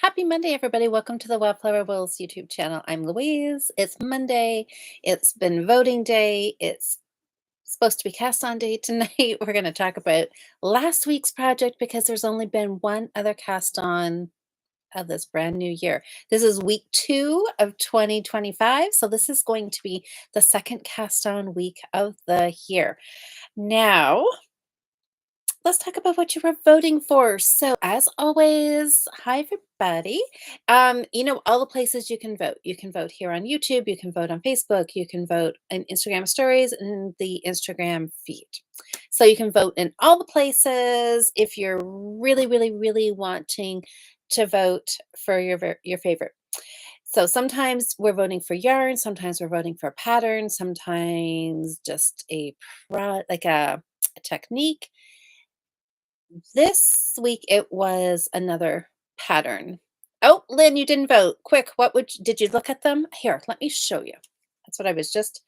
Happy Monday, everybody. Welcome to the Wildflower Wills YouTube channel. I'm Louise. It's Monday. It's been voting day. It's supposed to be cast on day tonight. We're going to talk about last week's project because there's only been one other cast on of this brand new year. This is week 2 of 2025. So this is going to be the second cast on week of the year. Now, let's talk about what you were voting for. So, as always, hi everybody. All the places you can vote. You can vote here on YouTube, you can vote on Facebook, you can vote in Instagram stories and the Instagram feed. So you can vote in all the places if you're really, really, really wanting to vote for your favorite. So sometimes we're voting for yarn, sometimes we're voting for a pattern, sometimes just a technique. This week it was another pattern. Oh, Lynn, you didn't vote. Quick, did you look at them? Here, let me show you. That's what I was just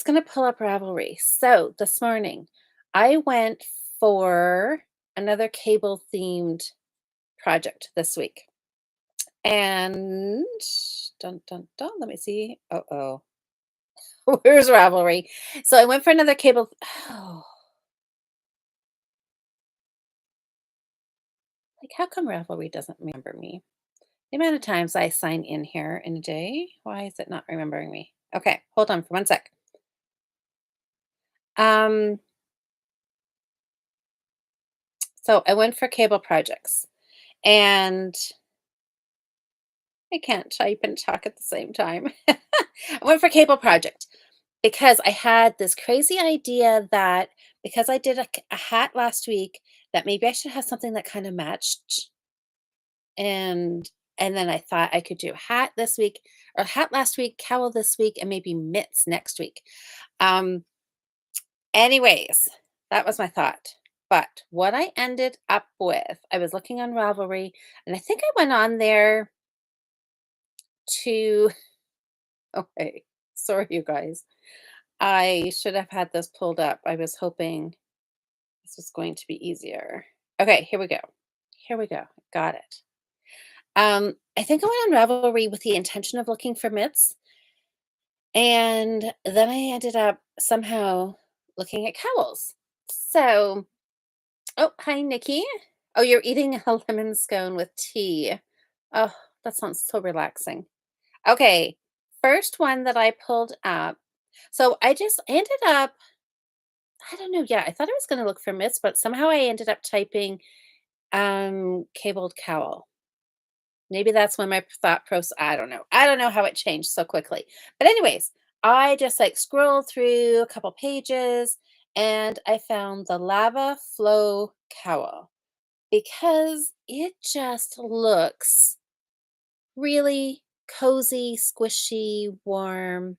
going to pull up Ravelry. So, this morning I went for another cable themed project this week. And dun dun dun, let me see. Oh. Where's Ravelry? So I went for another cable. Oh, like, how come Ravelry doesn't remember me? The amount of times I sign in here in a day, why is it not remembering me? Okay, hold on for one sec. Um, so I went for cable projects and I can't type and talk at the same time. I went for cable project because I had this crazy idea that because I did a hat last week, that maybe I should have something that kind of matched. And then I thought I could do hat this week or hat last week, cowl this week, and maybe mitts next week. Um, Anyways, that was my thought. But what I ended up with, I was looking on Ravelry, and I think I went on there to okay, sorry, you guys. I should have had this pulled up. I was hoping this was going to be easier. Okay, here we go. Here we go. Got it. I think I went on Ravelry with the intention of looking for mitts, and then I ended up somehow looking at cowls. So, oh, hi, Nikki. Oh, you're eating a lemon scone with tea. Oh, that sounds so relaxing. Okay, first one that I pulled up. So I just ended up, I don't know, yeah, I thought I was going to look for myths, but somehow I ended up typing cabled cowl. Maybe that's when my thought process, I don't know. I don't know how it changed so quickly. But anyways, I just like scrolled through a couple pages and I found the lava flow cowl because it just looks really cozy, squishy, warm.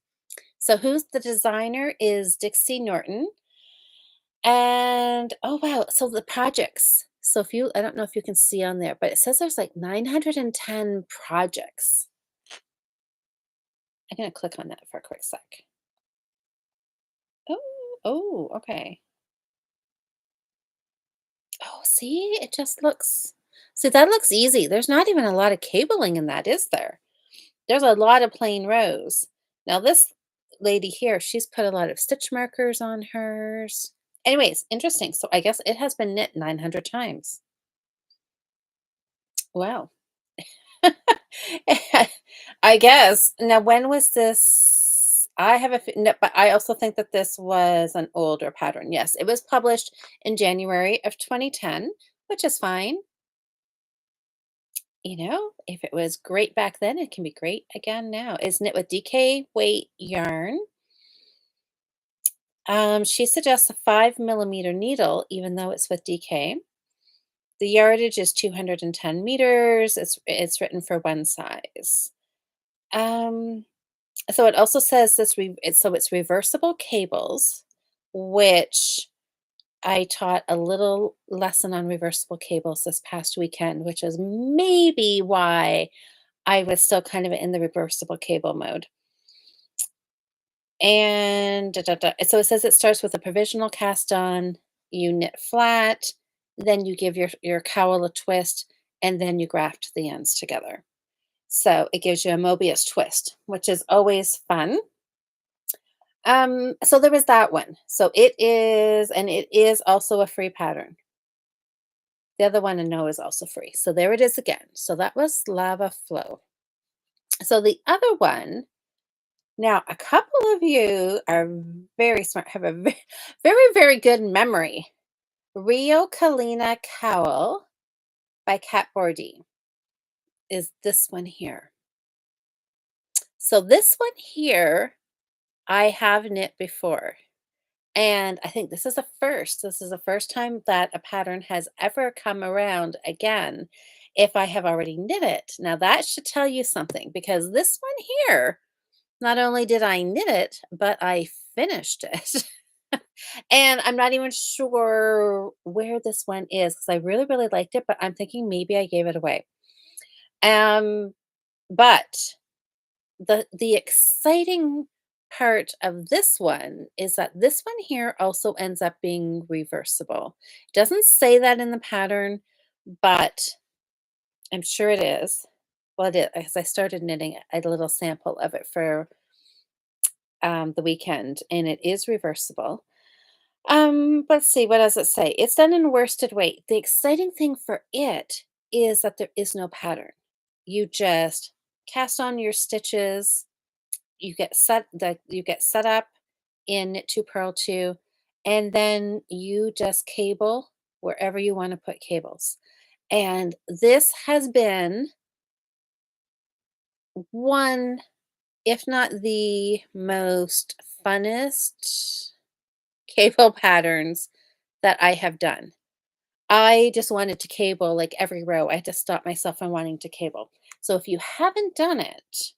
So who's the designer is Dixie Norton. And oh wow, so the projects. So if you I don't know if you can see on there, but it says there's like 910 projects. I'm gonna click on that for a quick sec. Okay. Oh, see, it just looks see that looks easy. There's not even a lot of cabling in that, is there? There's a lot of plain rows. Now this lady here, she's put a lot of stitch markers on hers. Anyways, interesting. So I guess it has been knit 900 times. Wow. I guess. Now, when was this? I have no, but I also think that this was an older pattern. Yes, it was published in January of 2010, which is fine. If it was great back then, it can be great again now. Is knit with DK weight yarn. She suggests a 5 millimeter needle, even though it's with DK. The yardage is 210 meters. It's written for one size. Um, so it also says it's reversible cables, which I taught a little lesson on reversible cables this past weekend, which is maybe why I was still kind of in the reversible cable mode. And so it says it starts with a provisional cast on, you knit flat, then you give your cowl a twist, and then you graft the ends together. So it gives you a Mobius twist, which is always fun. So there was that one. So it is also a free pattern. The other one I know is also free. So there it is again. So that was Lava Flow. So the other one, now a couple of you are very smart, have a very, very good memory. Rio Kalina Cowl by Kat Bordy is this one here. So this one here, I have knit before. And I think this is a first. This is the first time that a pattern has ever come around again if I have already knit it. Now that should tell you something because this one here, not only did I knit it, but I finished it. And I'm not even sure where this one is because I really, really liked it, but I'm thinking maybe I gave it away. Um, but the exciting part of this one is that this one here also ends up being reversible. It doesn't say that in the pattern, but I'm sure it is. Well, it is because I started knitting a little sample of it for the weekend, and it is reversible. Let's see, what does it say? It's done in worsted weight. The exciting thing for it is that there is no pattern. You just cast on your stitches, you get set up in knit 2 purl 2, and then you just cable wherever you want to put cables. And this has been one, if not the most funnest cable patterns that I have done. I just wanted to cable like every row. I had to stop myself from wanting to cable. So if you haven't done it,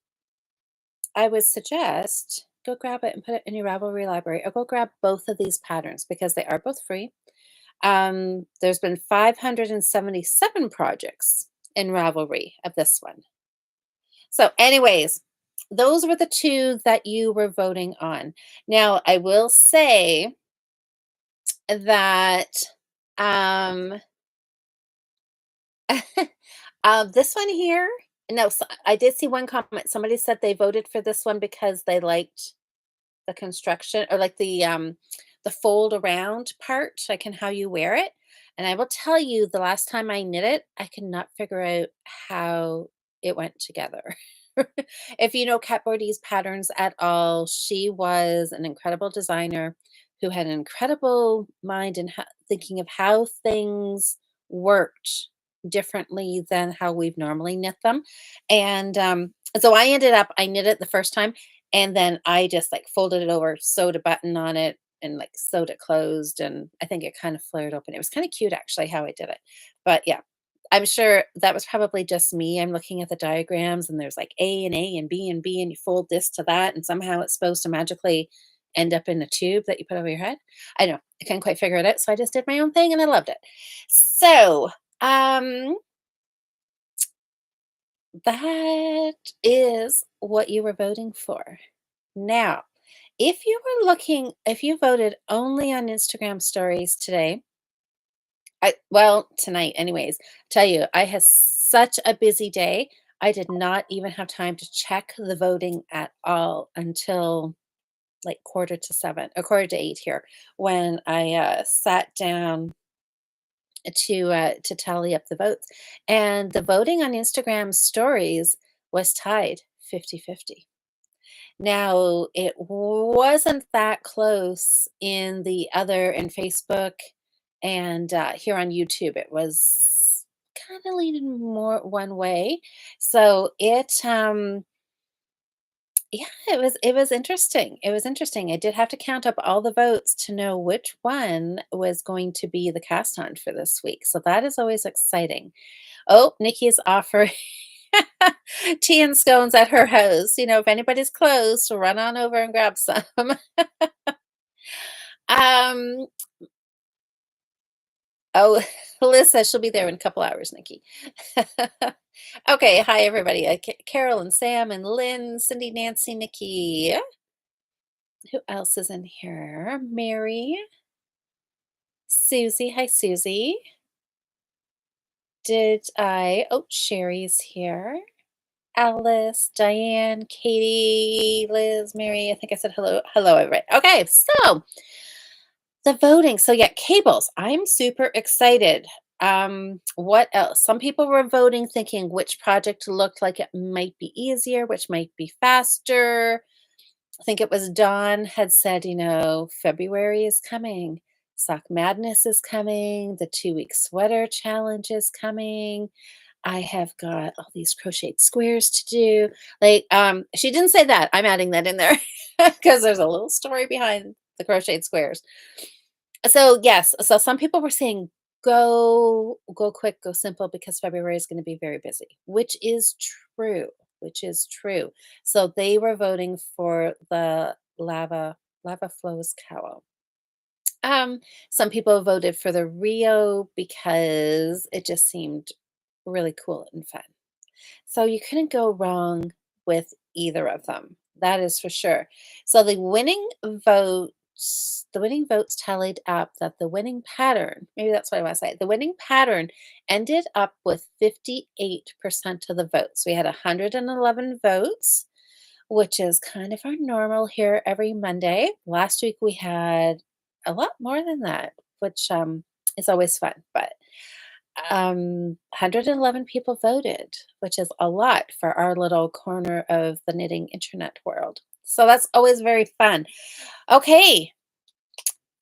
I would suggest go grab it and put it in your Ravelry library, or go grab both of these patterns because they are both free. There's been 577 projects in Ravelry of this one. So, anyways, those were the two that you were voting on. Now, I will say that um, this one here, no, so I did see one comment. Somebody said they voted for this one because they liked the construction or like the fold around part, like in how you wear it. And I will tell you, the last time I knit it, I could not figure out how it went together. If you know Kat Bordy's patterns at all, she was an incredible designer who had an incredible mind in thinking of how things worked differently than how we've normally knit them. And so I knit it the first time, and then I just, like, folded it over, sewed a button on it, and, like, sewed it closed, and I think it kind of flared open. It was kinda cute actually how I did it. But, yeah, I'm sure that was probably just me. I'm looking at the diagrams, and there's, like, A and B and B, and you fold this to that, and somehow it's supposed to magically end up in a tube that you put over your head. I know. I couldn't quite figure it out, so I just did my own thing, and I loved it. So, that is what you were voting for. Now, if you voted only on Instagram stories today, tonight anyways, tell you, I had such a busy day. I did not even have time to check the voting at all until like quarter to 7 or quarter to 8 here when I sat down to tally up the votes. And the voting on Instagram stories was tied 50-50. Now, it wasn't that close in Facebook and, here on YouTube. It was kinda leaning more one way. So yeah, it was interesting. It was interesting. I did have to count up all the votes to know which one was going to be the cast on for this week. So that is always exciting. Oh, Nikki's offering tea and scones at her house. If anybody's close, run on over and grab some. Um, oh, Alyssa, she'll be there in a couple hours, Nikki. Okay, hi everybody. Carol and Sam and Lynn, Cindy, Nancy, Nikki. Who else is in here? Mary, Susie. Hi, Susie. Oh, Sherry's here. Alice, Diane, Katie, Liz, Mary. I think I said hello. Hello, everybody. Okay, so the voting. So yeah, cables. I'm super excited. What else? Some people were voting thinking which project looked like it might be easier, which might be faster. I think it was Dawn had said, February is coming. Sock Madness is coming. The 2-week sweater challenge is coming. I have got all these crocheted squares to do. She didn't say that. I'm adding that in there because there's a little story behind the crocheted squares. So yes, so some people were saying go quick, go simple because February is going to be very busy, true, which is true. So they were voting for the lava flows cowl. Some people voted for the Rio because it just seemed really cool and fun. So you couldn't go wrong with either of them. That is for sure. So the winning votes tallied up that the winning pattern, maybe that's what I want to say, the winning pattern ended up with 58% of the votes. We had 111 votes, which is kind of our normal here every Monday. Last week we had a lot more than that, which is always fun. But 111 people voted, which is a lot for our little corner of the knitting internet world. So that's always very fun. Okay,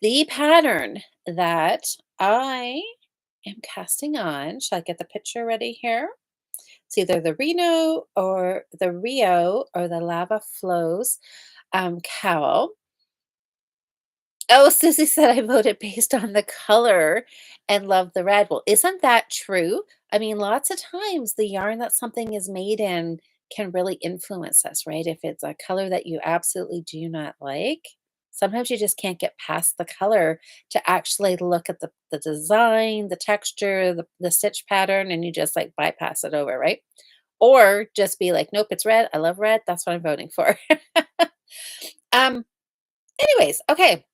the pattern that I am casting on, shall I get the picture ready here? It's either the Rio or the Lava Flows cowl. Oh, Susie said I voted based on the color and love the red. Well, isn't that true? I mean, lots of times the yarn that something is made in can really influence us, right? If it's a color that you absolutely do not like, sometimes you just can't get past the color to actually look at the design, the texture, the stitch pattern, and you just like bypass it over, right? Or just be like, nope, it's red. I love red. That's what I'm voting for. um, anyways, okay.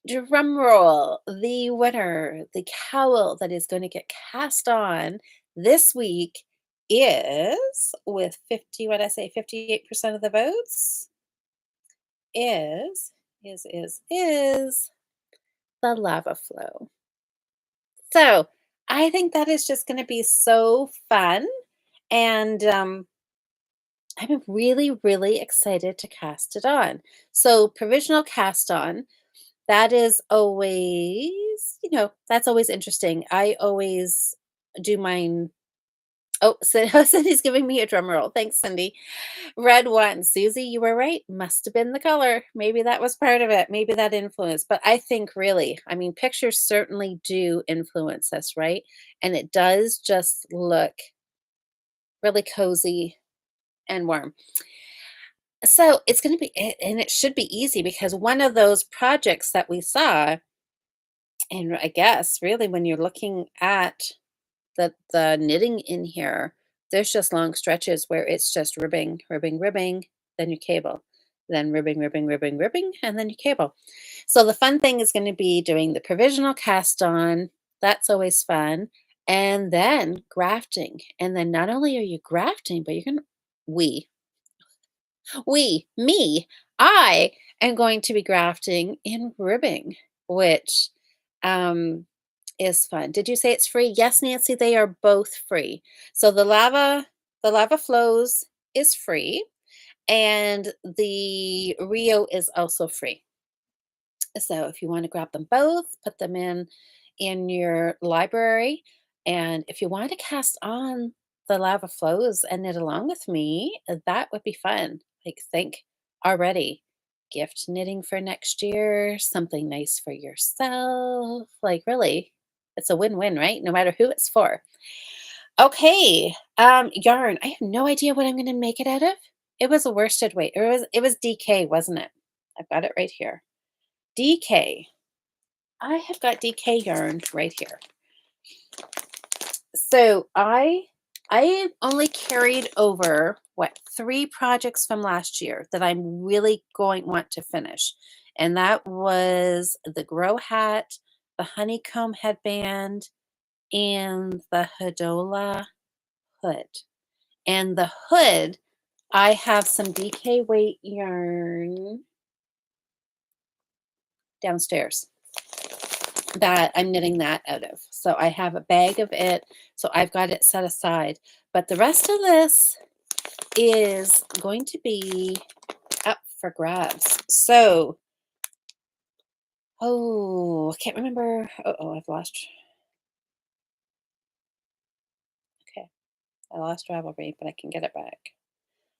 Drum roll. The winner, the cowl that is going to get cast on this week is with 50, what I say, 58% of the votes is the lava flow. So I think that is just going to be so fun. And I'm really, really excited to cast it on. So provisional cast on. That is always, that's always interesting. I always do mine. Oh, Cindy's giving me a drum roll. Thanks, Cindy. Red one. Susie, you were right. Must have been the color. Maybe that was part of it. Maybe that influenced. But I think really, I mean, pictures certainly do influence us, right? And it does just look really cozy and warm. So it's going to be, and it should be easy because one of those projects that we saw. And I guess really when you're looking at the knitting in here, there's just long stretches where it's just ribbing, ribbing, ribbing, then you cable, then ribbing, ribbing, ribbing, ribbing, and then you cable. So the fun thing is going to be doing the provisional cast on. That's always fun. And then grafting. And then not only are you grafting, but you're going to, we, me, I am going to be grafting in ribbing, which um, is fun. Did you say it's free? Yes, Nancy, they are both free. So the lava flows is free, and the Rio is also free. So if you want to grab them both, put them in your library, and if you want to cast on the lava flows and knit along with me, that would be fun. Like think already gift knitting for next year, something nice for yourself. Like really, it's a win-win, right? No matter who it's for. Okay, yarn. I have no idea what I'm going to make it out of. It was a worsted weight. It was DK, wasn't it? I've got it right here. DK. I have got DK yarn right here. So I only carried over what 3 projects from last year that I'm really going want to finish. And that was the grow hat, the honeycomb headband, and the Hadola hood. And the hood, I have some DK weight yarn downstairs that I'm knitting that out of. So I have a bag of it. So I've got it set aside. But the rest of this is going to be up for grabs. So, oh, I can't remember. Oh, I've lost. Okay, I lost Ravelry, but I can get it back.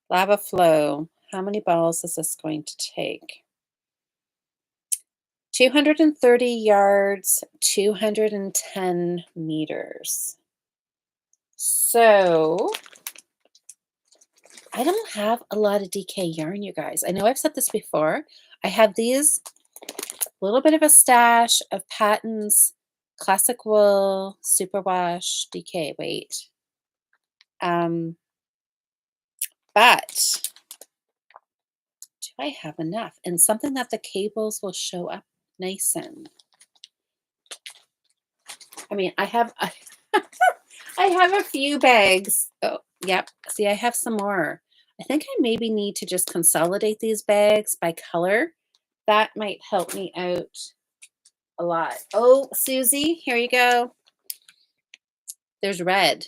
Lava Flow. How many balls is this going to take? 230 yards, 210 meters. So I don't have a lot of DK yarn, you guys. I know I've said this before. I have these little bit of a stash of Patton's Classic Wool Superwash DK weight. But do I have enough? And something that the cables will show up nice in. I mean, I have I have a few bags. Oh, yep. See, I have some more. I think I maybe need to just consolidate these bags by color. That might help me out a lot. Oh, Susie, here you go. There's red.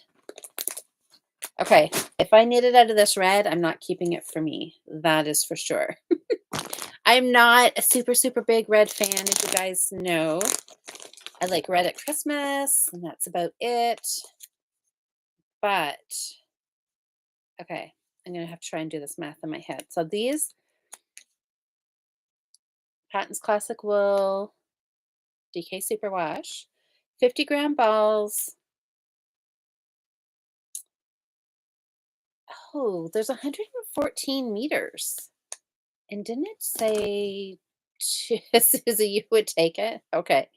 Okay, if I knit it out of this red, I'm not keeping it for me. That is for sure. I'm not a super, super big red fan, as you guys know. I like red at Christmas, and that's about it. But, okay, I'm going to have to try and do this math in my head. So these, Patton's Classic Wool, DK Superwash, 50-gram balls. Oh, there's 114 meters. And didn't it say, Susie, you would take it? Okay.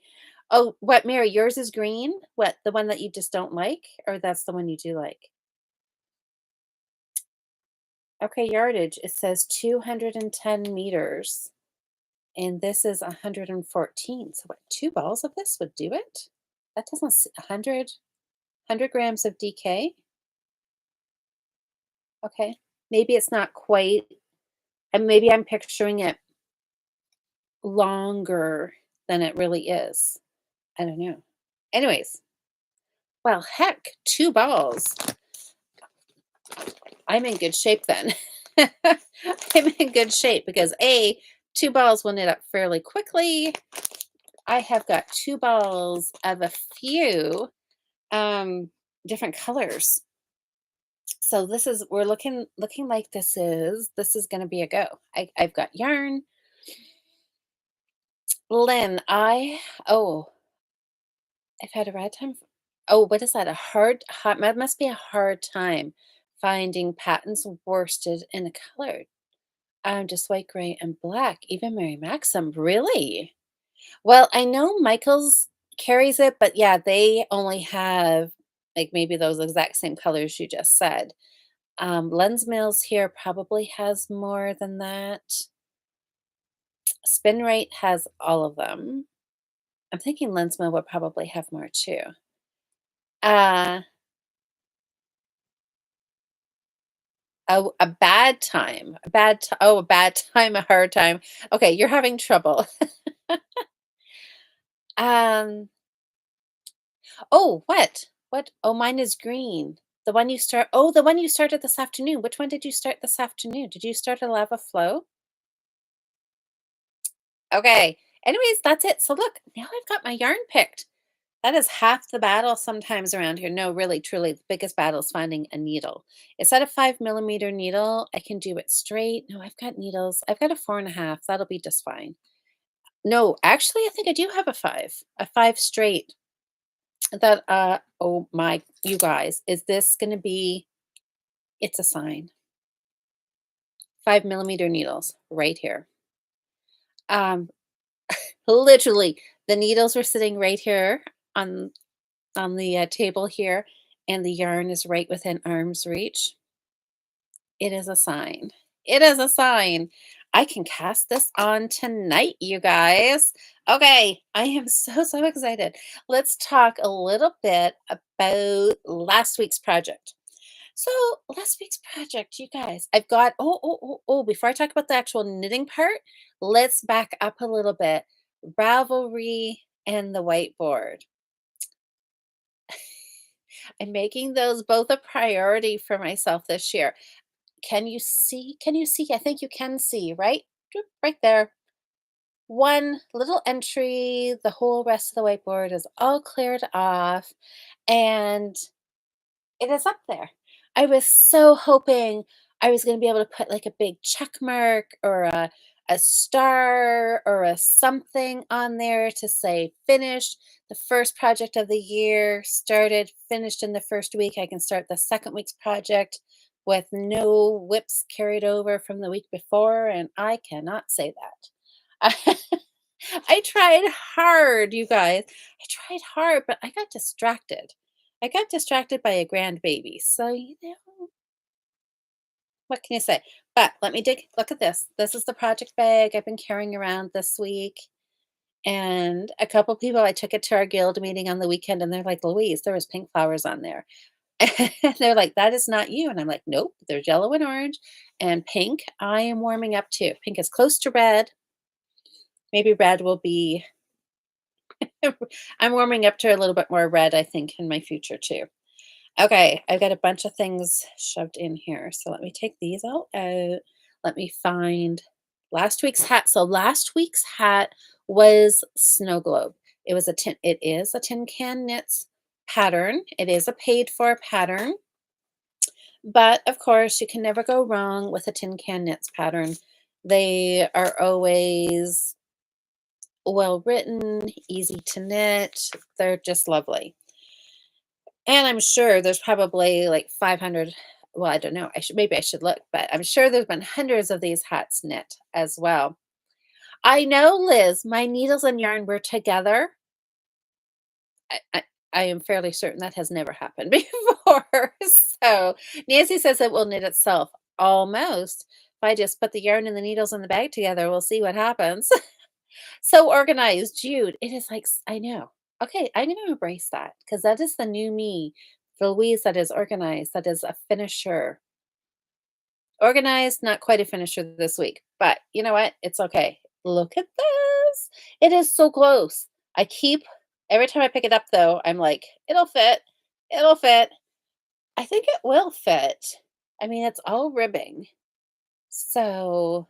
Oh, what, Mary, yours is green? What, the one that you just don't like? Or that's the one you do like? Okay, yardage. It says 210 meters. And this is 114. So what, 2 balls of this would do it? That doesn't, 100 grams of DK. Okay. Maybe it's not quite, and maybe I'm picturing it longer than it really is. I don't know. Anyways, well, heck, 2 balls. I'm in good shape then. I'm in good shape because A, 2 balls will knit up fairly quickly. I have got 2 balls of a few different colors. So this is, we're looking like this is going to be a go. I've got yarn. Lynn, I've had a bad time. Oh, what is that? That must be a hard time finding patterns worsted in a color. Just white, gray, and black. Even Mary Maxim, really? Well, I know Michael's carries it, but yeah, they only have like maybe those exact same colors you just said. Lens Mills here probably has more than that. Spin Rate has all of them. I'm thinking Lens Mill would probably have more too. Uh, oh, a bad time. A bad time, a hard time. Okay, you're having trouble. Um, oh, what? What? Oh, mine is green. The one you started this afternoon. Which one did you start this afternoon? Did you start a lava flow? Okay. Anyways, that's it. So look, now I've got my yarn picked. That is half the battle sometimes around here. No, really, truly, the biggest battle is finding a needle. Is that a 5 mm needle? I can do it straight. No, I've got needles. I've got a 4.5. That'll be just fine. No, actually, I think I do have a 5 straight. That, oh my, you guys, is this going to be, it's a sign. 5 mm needles right here. Um, Literally, the needles were sitting right here on the table here, and the yarn is right within arm's reach. It is a sign. It is a sign. I can cast this on tonight, you guys. Okay, I am so excited. Let's talk a little bit about last week's project. So, last week's project, you guys, I've got, before I talk about the actual knitting part, let's back up a little bit. Ravelry and the whiteboard. I'm making those both a priority for myself this year. Can you see? Can you see? I think you can see, right? Doop, right there. One little entry, the whole rest of the whiteboard is all cleared off, and it is up there. I was so hoping I was gonna be able to put, like, a big check mark or a star or a something on there to say, "Finished." The first project of the year started, finished in the first week. I can start the second week's project with no whips carried over from the week before, and I cannot say that. I tried hard, you guys. I tried hard, but I got distracted. I got distracted by a grandbaby. So, what can you say? But let me dig. Look at this. This is the project bag I've been carrying around this week. And a couple people, I took it to our guild meeting on the weekend, and they're like, Louise, there was pink flowers on there. And they're like, that is not you. And I'm like, nope, there's yellow and orange and pink. I am warming up to. Pink is close to red. Maybe red will be I'm warming up to a little bit more red, I think, in my future too. Okay, I've got a bunch of things shoved in here. So let me take these all out. Let me find last week's hat. So last week's hat was snow globe. It is a tin can knits pattern. It is a paid for pattern. But of course, you can never go wrong with a tin can knits pattern. They are always well written, easy to knit. They're just lovely. And I'm sure there's probably like 500, well, I don't know. I should look, but I'm sure there's been hundreds of these hats knit as well. I know, Liz, my needles and yarn were together. I, I, I am fairly certain that has never happened before. So Nancy says it will knit itself. Almost. If I just put the yarn and the needles in the bag together, we'll see what happens. So organized, Jude. It is like I know. Okay, I'm gonna embrace that because that is the new me. The Louise that is organized, that is a finisher. Organized, not quite a finisher this week, but you know what? It's okay. Look at this. It is so close. I keep every time I pick it up though, I'm like, it'll fit. It'll fit. I think it will fit. I mean, it's all ribbing. So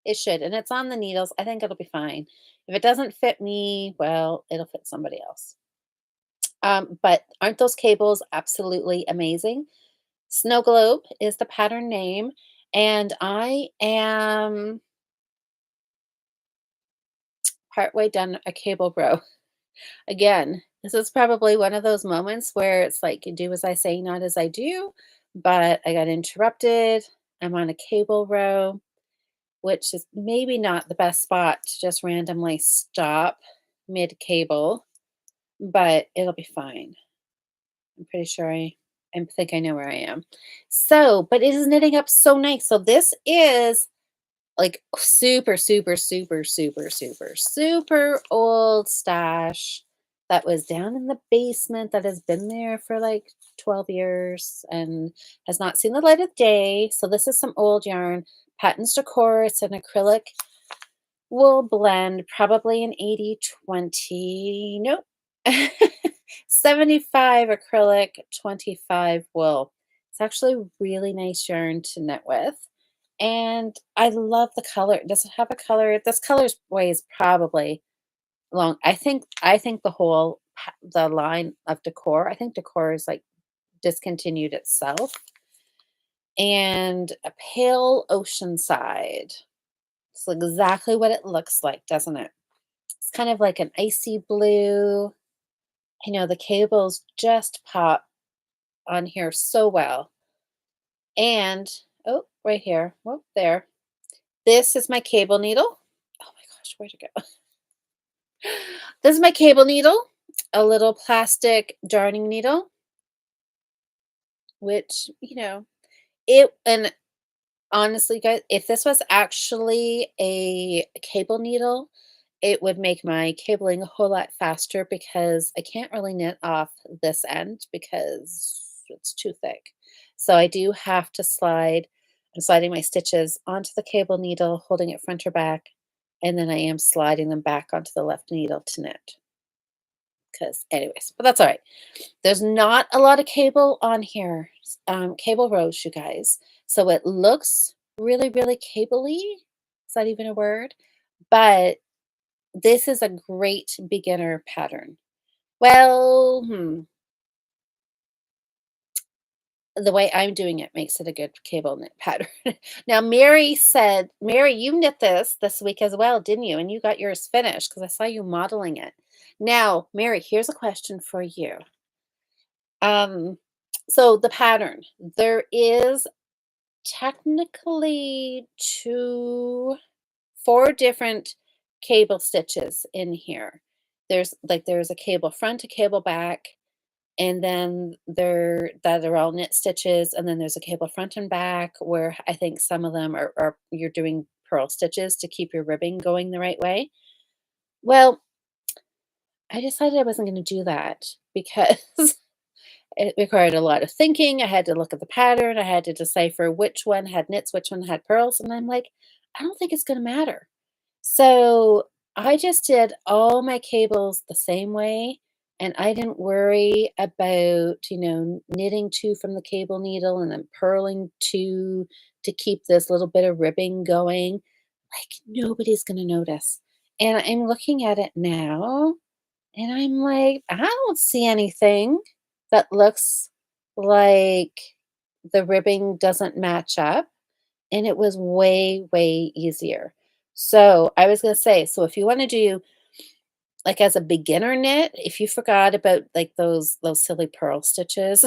it should, and it's on the needles. I think it'll be fine. If it doesn't fit me, well, it'll fit somebody else. But aren't those cables absolutely amazing? Snow Globe is the pattern name, and I am partway done a cable row. Again, this is probably one of those moments where it's like you do as I say, not as I do, but I got interrupted. I'm on a cable row, which is maybe not the best spot to just randomly stop mid cable, but it'll be fine. I'm pretty sure I think I know where I am. So, but it is knitting up so nice. So this is like super old stash that was down in the basement that has been there for like 12 years and has not seen the light of day. So this is some old yarn. Patents Decor, it's an acrylic wool blend, probably an 80/20. Nope. 75 acrylic, 25 wool. It's actually really nice yarn to knit with. And I love the color. Does it have a color? This color's way probably long. I think the line of Decor, I think Decor is like discontinued itself. And a pale oceanside. It's exactly what it looks like, doesn't it? It's kind of like an icy blue. I know the cables just pop on here so well. And oh, right here. Whoop, there. This is my cable needle. Oh my gosh, where'd it go? This is my cable needle, a little plastic darning needle, which, it and Honestly, guys, if this was actually a cable needle, it would make my cabling a whole lot faster because I can't really knit off this end because it's too thick. So I do have to slide. I'm sliding my stitches onto the cable needle, holding it front or back, and then I am sliding them back onto the left needle to knit. Because, anyways, but that's all right. There's not a lot of cable on here, cable rows, you guys. So it looks really, really cable-y. Is that even a word? But this is a great beginner pattern. Well, the way I'm doing it makes it a good cable knit pattern. Now, Mary said, Mary, you knit this week as well, didn't you? And you got yours finished because I saw you modeling it. Now, Mary, here's a question for you. Um, so the pattern, there is technically 4 different cable stitches in here. There's a cable front, a cable back, and then there that are all knit stitches, and then there's a cable front and back where I think some of them are you're doing purl stitches to keep your ribbing going the right way. Well, I decided I wasn't going to do that because it required a lot of thinking. I had to look at the pattern. I had to decipher which one had knits, which one had purls. And I'm like, I don't think it's going to matter. So I just did all my cables the same way. And I didn't worry about, knitting two from the cable needle and then purling two to keep this little bit of ribbing going. Like nobody's going to notice. And I'm looking at it now and I'm like, I don't see anything that looks like the ribbing doesn't match up. And it was way, way easier. So I was going to say, so if you want to do like as a beginner knit, if you forgot about like those silly purl stitches,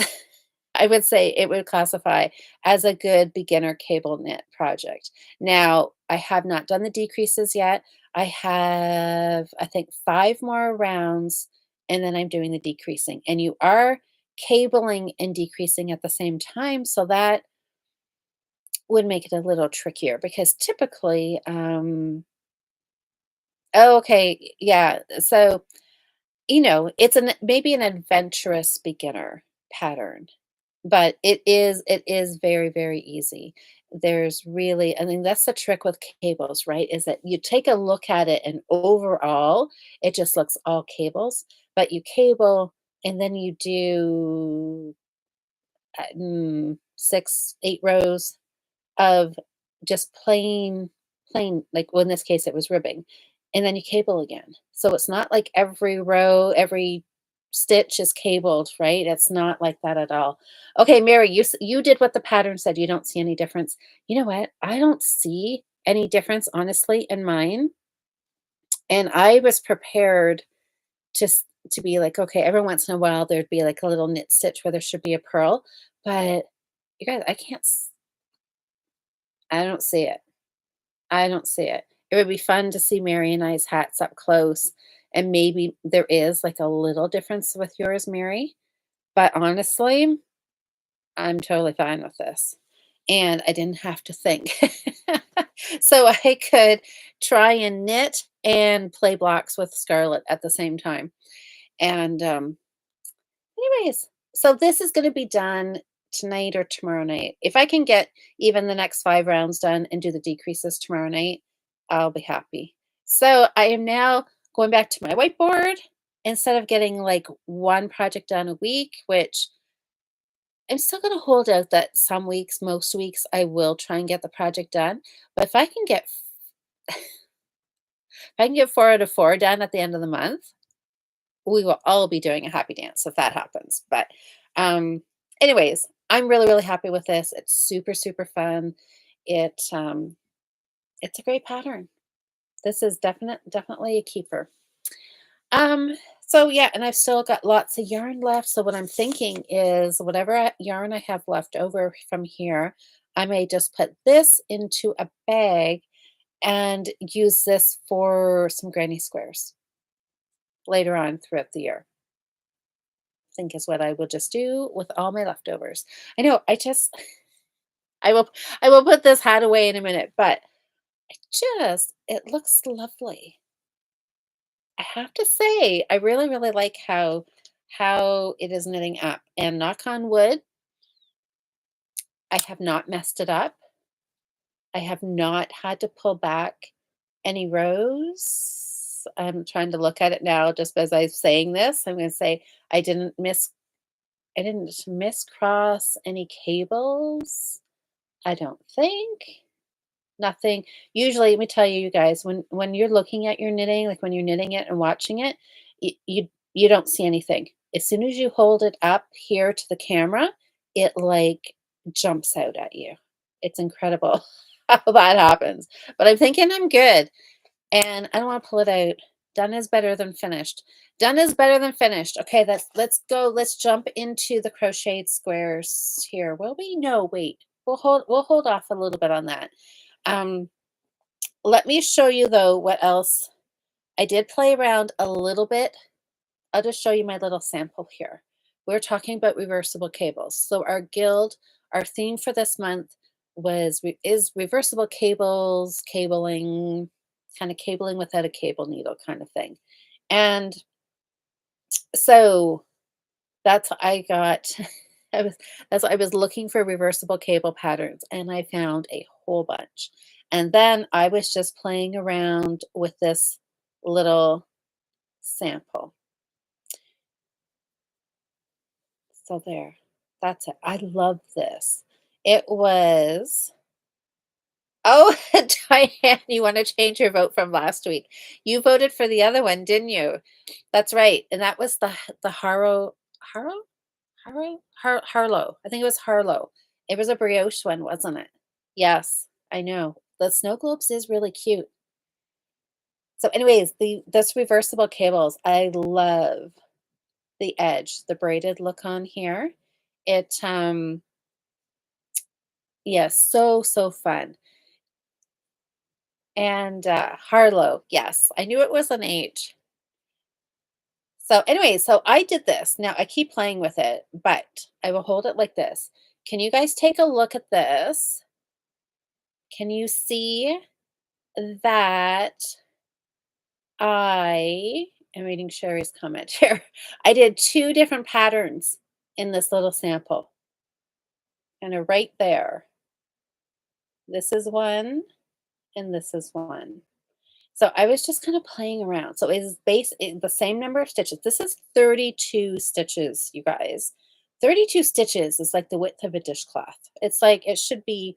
I would say it would classify as a good beginner cable knit project. Now, I have not done the decreases yet. I have, I think, 5 more rounds, and then I'm doing the decreasing. And you are cabling and decreasing at the same time, so that would make it a little trickier because typically, oh, okay, yeah. So, it's maybe an adventurous beginner pattern. But it is very, very easy. There's really I mean, that's the trick with cables, right? Is that you take a look at it and overall, it just looks all cables, but you cable and then you do, 6, 8 rows of just plain like, well, in this case, it was ribbing, and then you cable again. So it's not like every row, every stitch is cabled, right? It's not like that at all. Okay, Mary, you did what the pattern said, you don't see any difference. You know what? I don't see any difference, honestly, in mine, and I was prepared to be like, okay, every once in a while, there'd be, like, a little knit stitch where there should be a purl, but you guys, I don't see it. I don't see it. It would be fun to see Mary and I's hats up close, and maybe there is, like, a little difference with yours, Mary, but honestly, I'm totally fine with this, and I didn't have to think. So I could try and knit and play blocks with Scarlett at the same time, and, anyways, so this is gonna be done tonight or tomorrow night. If I can get even the next 5 rounds done and do the decreases tomorrow night, I'll be happy. So I am now going back to my whiteboard instead of getting like 1 project done a week, which I'm still gonna hold out that some weeks, most weeks, I will try and get the project done. But if I can get 4 out of 4 done at the end of the month, we will all be doing a happy dance if that happens. But anyways, I'm really, really happy with this. It's super, super fun. It it's a great pattern. This is definitely a keeper. Um, so yeah, and I've still got lots of yarn left. So what I'm thinking is whatever yarn I have left over from here, I may just put this into a bag and use this for some granny squares later on throughout the year. Think is what I will just do with all my leftovers. I know, I just I will I will put this hat away in a minute, but it looks lovely. I have to say, I really, really like how it is knitting up, and knock on wood, I have not messed it up. I have not had to pull back any rows. I'm trying to look at it now just as I'm saying this. I'm gonna say I didn't miscross any cables, I don't think. Nothing. Usually, let me tell you, you guys, when you're looking at your knitting, like when you're knitting it and watching it, you don't see anything. As soon as you hold it up here to the camera, it like jumps out at you. It's incredible how that happens. But I'm thinking I'm good, and I don't want to pull it out. Done is better than finished. Done is better than finished. Okay, let's go. Let's jump into the crocheted squares here. Will we? No, wait. We'll hold off a little bit on that. Um, Let me show you though what else. I did play around a little bit. I'll just show you my little sample here. We're talking about reversible cables. So our guild, our theme for this month is reversible cables, cabling, kind of cabling without a cable needle kind of thing. And so that's I got I was I was looking for reversible cable patterns and I found a whole bunch. And then I was just playing around with this little sample. So there. That's it. I love this. It was Oh, Diane, you want to change your vote from last week. You voted for the other one, didn't you? That's right. And that was the Haro? Harlow. I think it was Harlow. It was a brioche one, wasn't it? Yes, I know. The snow globes is really cute. So anyways, the this reversible cables, I love the edge, the braided look on here. It yes, so fun. And Harlow, yes, I knew it was an H. So anyway, so I did this. Now I keep playing with it, but I will hold it like this. Can you guys take a look at this? Can you see that I am reading Sherry's comment here. I did 2 different patterns in this little sample, and they're right there. This is one, and this is one. So I was just kind of playing around. So the same number of stitches. This is 32 stitches, you guys. 32 stitches is like the width of a dishcloth. It's like it should be,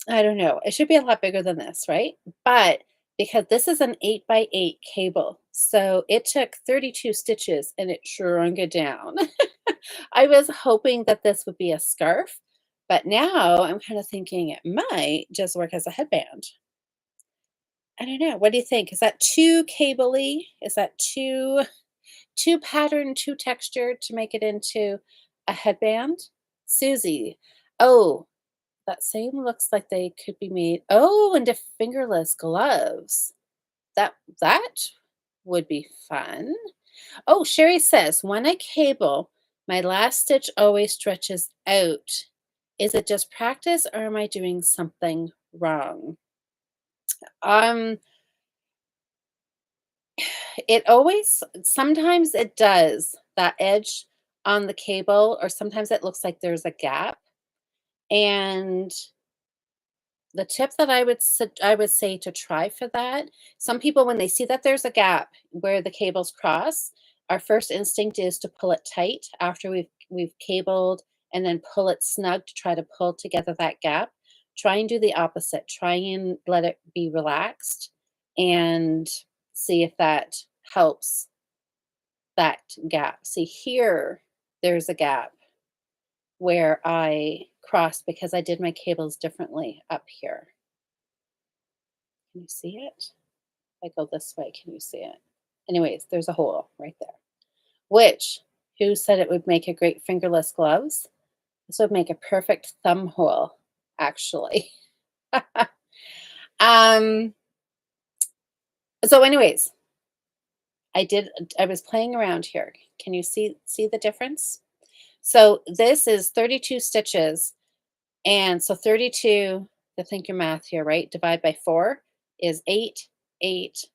I don't know, it should be a lot bigger than this, right? But because this is an 8 by 8 cable, so it took 32 stitches and it shrunk it down. I was hoping that this would be a scarf, but now I'm kind of thinking it might just work as a headband. I don't know. What do you think? Is that too cabley? Is that too patterned, too textured to make it into a headband? Susie. Oh, that same looks like they could be made into fingerless gloves. That would be fun. Oh, Sherry says, when I cable, my last stitch always stretches out. Is it just practice or am I doing something wrong? Um, it always sometimes it does. That edge on the cable, or sometimes it looks like there's a gap. And the tip that I would say to try for that, some people when they see that there's a gap where the cables cross, our first instinct is to pull it tight after we've cabled and then pull it snug to try to pull together that gap. Try and do the opposite. Try and let it be relaxed and see if that helps that gap. See here, there's a gap where I crossed because I did my cables differently up here. Can you see it? If I go this way, can you see it? Anyways, there's a hole right there. Which, who said it would make a great fingerless gloves? This would make a perfect thumb hole, actually. um, so anyways, I was playing around here. Can you see the difference? So this is 32 stitches And so 32, to think your math here, right? Divide by 4 is 8, 8,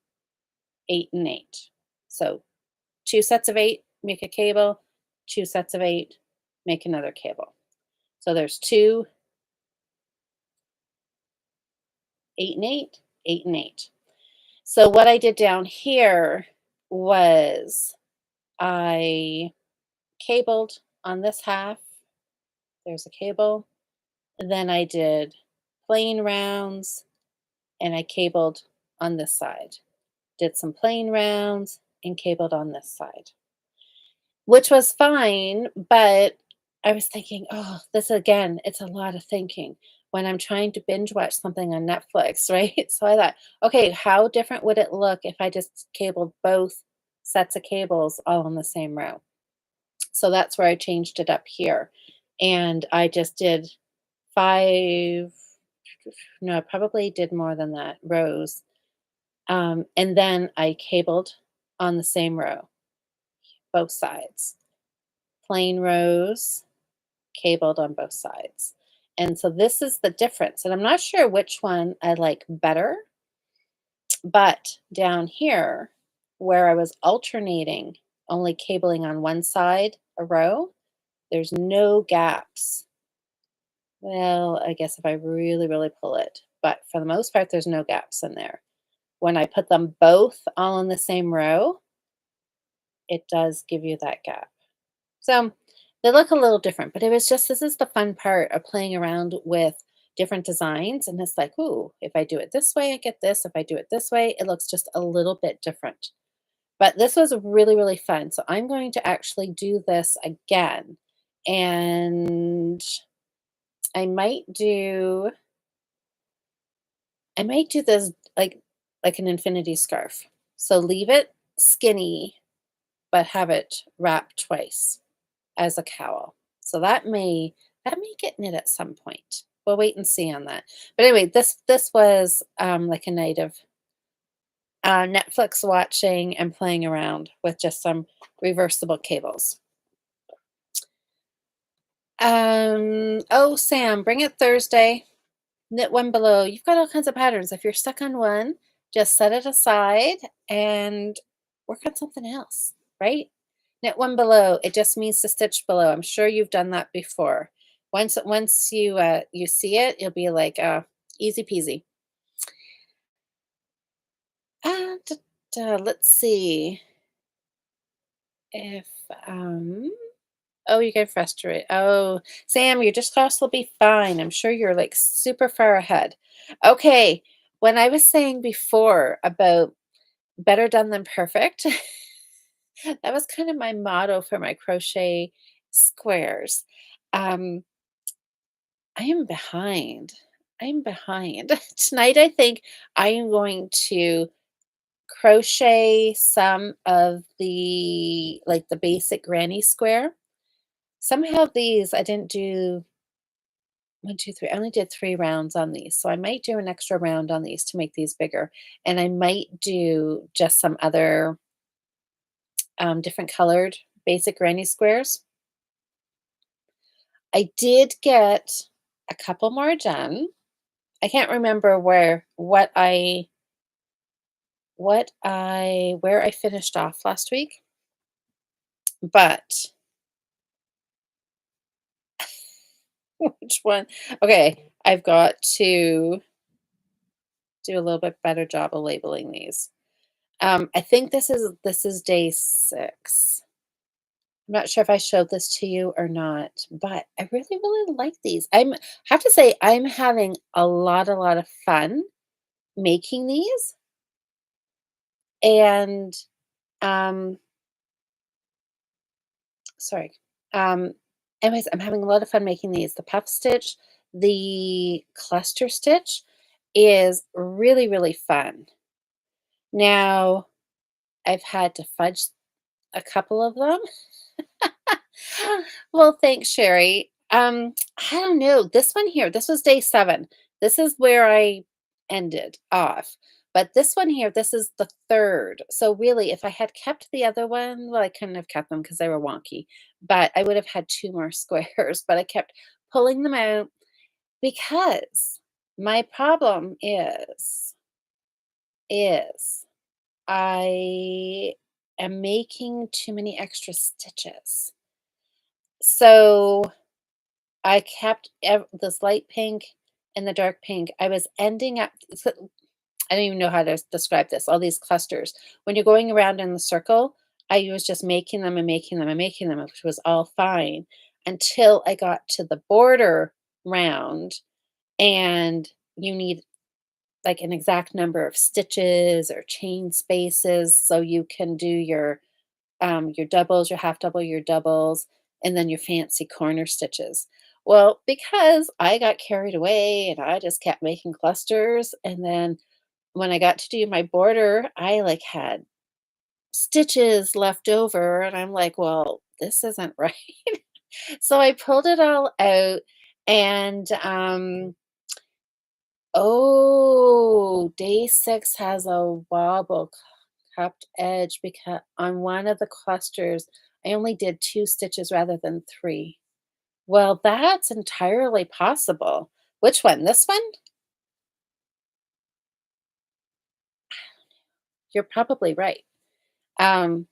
8, and 8. So 2 sets of 8 make a cable, 2 sets of 8 make another cable. So there's 2, 8, and 8, 8, and 8. So what I did down here was I cabled on this half. There's a cable. Then I did plain rounds and I cabled on this side. Did some plain rounds and cabled on this side, which was fine. But I was thinking, oh, this again, it's a lot of thinking when I'm trying to binge watch something on Netflix, right? So I thought, okay, how different would it look if I just cabled both sets of cables all in the same row? So that's where I changed it up here. And I just did 5, no, I probably did more than that, rows. And then I cabled on the same row, both sides. Plain rows, cabled on both sides. And so this is the difference. And I'm not sure which one I like better, but down here where I was alternating, only cabling on one side a row, there's no gaps. Well, I guess if I really, really pull it, but for the most part, there's no gaps in there. When I put them both all in the same row, it does give you that gap. So they look a little different, but it was just this is the fun part of playing around with different designs. And it's like, ooh, if I do it this way, I get this. If I do it this way, it looks just a little bit different. But this was really, really fun. So I'm going to actually do this again. And I might do this like an infinity scarf. So leave it skinny, but have it wrapped twice as a cowl. So that may get knit at some point. We'll wait and see on that. But anyway, this was like a night of Netflix watching and playing around with just some reversible cables. Oh, Sam, bring it Thursday. Knit one below. You've got all kinds of patterns. If you're stuck on one, just set it aside and work on something else, right? Knit one below. It just means to stitch below. I'm sure you've done that before. Once you see it, you'll be like, easy peasy. Da, let's see if oh, you get frustrated. Oh, Sam, your discuss will be fine. I'm sure you're like super far ahead. Okay, when I was saying before about better done than perfect, that was kind of my motto for my crochet squares. Um, I am behind. I'm behind. Tonight, I think I am going to crochet some of the like the basic granny square. Somehow these I didn't do 1, 2, 3. I only did 3 rounds on these, so I might do an extra round on these to make these bigger, and I might do just some other, different colored basic granny squares. I did get a couple more done. I can't remember where I finished off last week, but which one? Okay, I've got to do a little bit better job of labeling these. I think this is day 6. I'm not sure if I showed this to you or not, but I really, really like these. Have to say I'm having a lot of fun making these. And um sorry. Um anyways, I'm having a lot of fun making these. The puff stitch, the cluster stitch is really, really fun. Now, I've had to fudge a couple of them. Well, thanks, Sherry. I don't know. This one here, this was day 7. This is where I ended off. But this one here, this is the 3rd. So really, if I had kept the other one, well, I couldn't have kept them because they were wonky. But I would have had 2 more squares. But I kept pulling them out because my problem is I am making too many extra stitches. So I kept this light pink and the dark pink. I was ending up, I don't even know how to describe this, all these clusters. When you're going around in the circle, I was just making them and making them and making them, which was all fine until I got to the border round, and you need like an exact number of stitches or chain spaces so you can do your doubles, your half double, your doubles, and then your fancy corner stitches. Well, because I got carried away and I just kept making clusters, and then when I got to do my border, I like had stitches left over, and I'm like, well, this isn't right. So I pulled it all out, and oh, day 6 has a wobble cupped edge because on one of the clusters, I only did 2 stitches rather than 3. Well, that's entirely possible. Which one? This one? You're probably right. Um,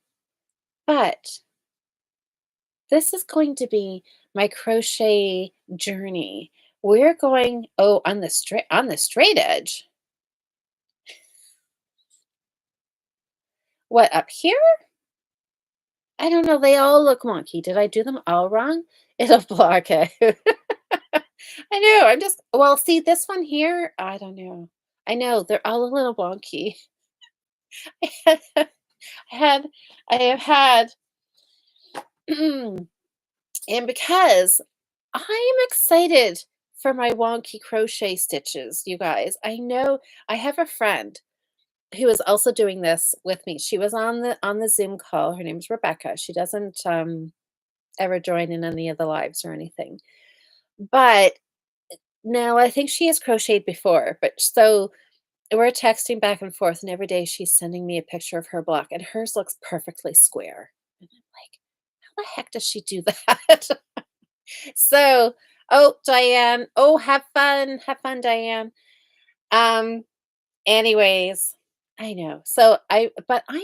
but this is going to be my crochet journey. We're going, oh, on the straight edge. What, up here? I don't know. They all look wonky. Did I do them all wrong? It'll block it. I know. I'm just, well, see this one here. I don't know. I know they're all a little wonky. I had, I have had, and because I am excited for my wonky crochet stitches, you guys. I know I have a friend who is also doing this with me. She was on the Zoom call. Her name's Rebecca. She doesn't ever join in any of the lives or anything. But now I think she has crocheted before, but so we're texting back and forth, and every day she's sending me a picture of her block, and hers looks perfectly square. And I'm like, how the heck does she do that? So, oh, Diane, oh, have fun, Diane. Um, anyways, I know. So but I am